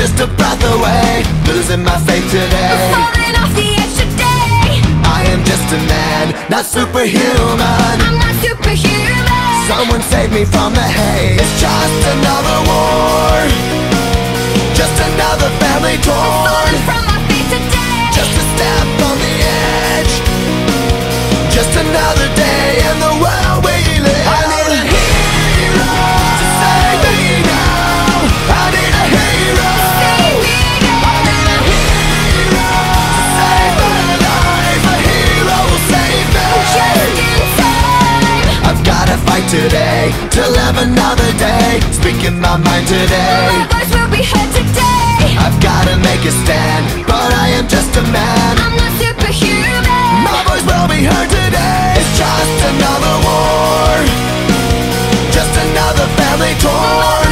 just a breath away, losing my faith today. Falling off the edge today. I am just a man, not superhuman. I'm not superhuman. Someone save me from the haze. It's just another war, just another family torn. Falling from my feet today. Just a step on the edge, just another day in the world we live. I need a hero to save me now. I need a hero. Save me now. I need a hero to save my life. A hero will save me. Just in time. I've gotta fight today to live another day, speaking my mind today. My voice will be heard today. I've gotta make a stand, but I am just a man. I'm not superhuman. My voice will be heard today. It's just another war, just another family torn.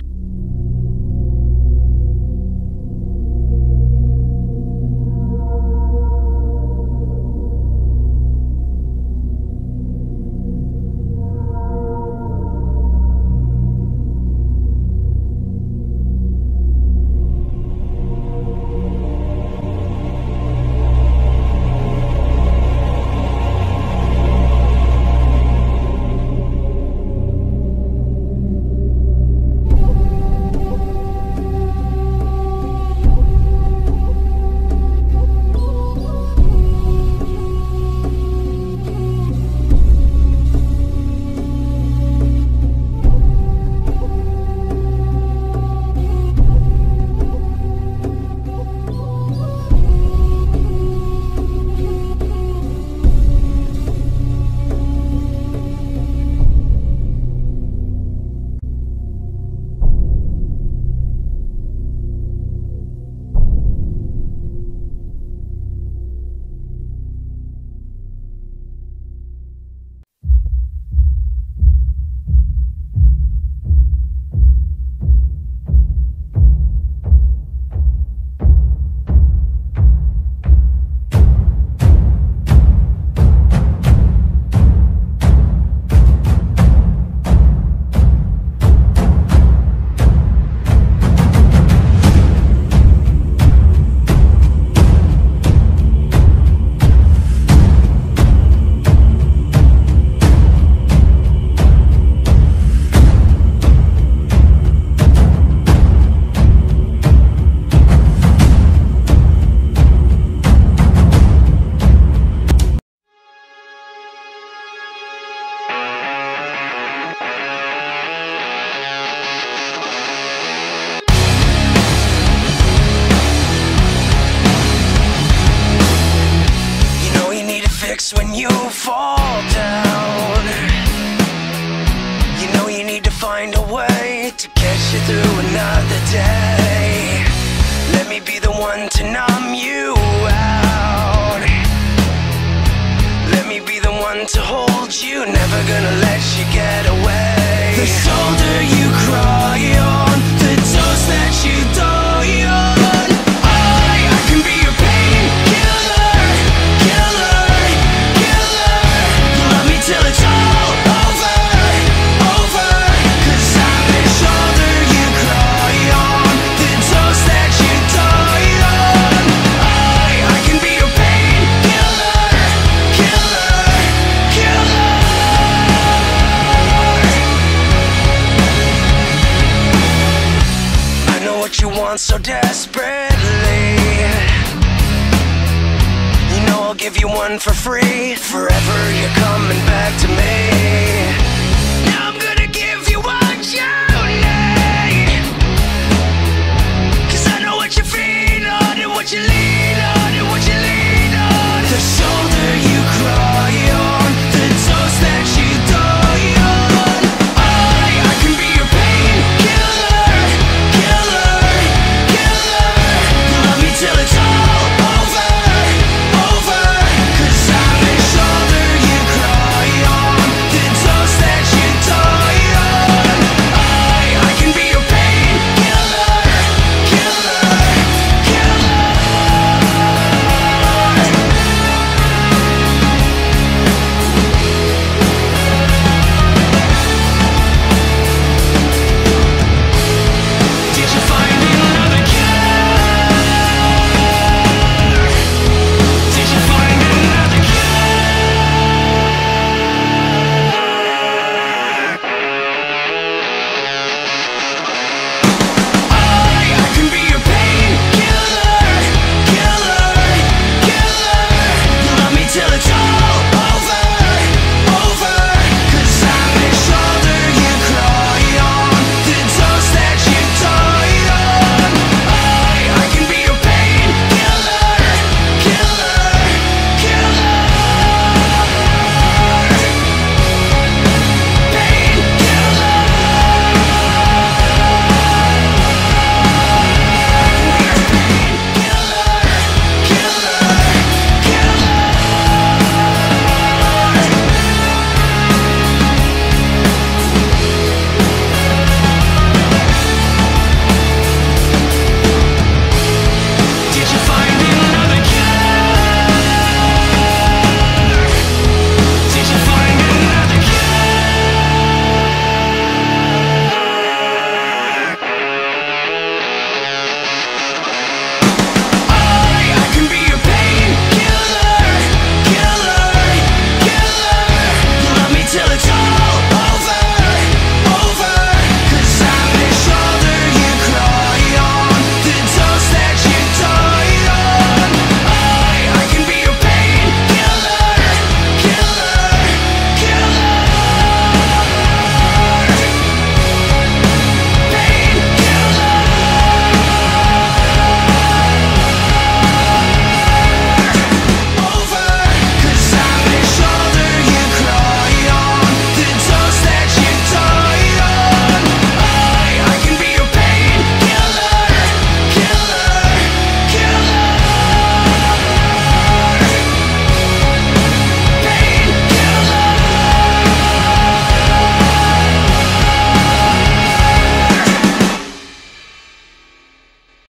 When you fall down, you know you need to find a way to catch you through another day. Let me be the one to numb you out. Let me be the one to hold you, never gonna let you get away. The shoulder you cry on, the toes that you die on. I can be your painkiller, killer. Till it's all over, over. 'Cause I'm the shoulder you cry on, the toes that you die on. I can be your painkiller, killer, killer. I know what you want so desperately. You know I'll give you one for free. Forever you're coming back to me.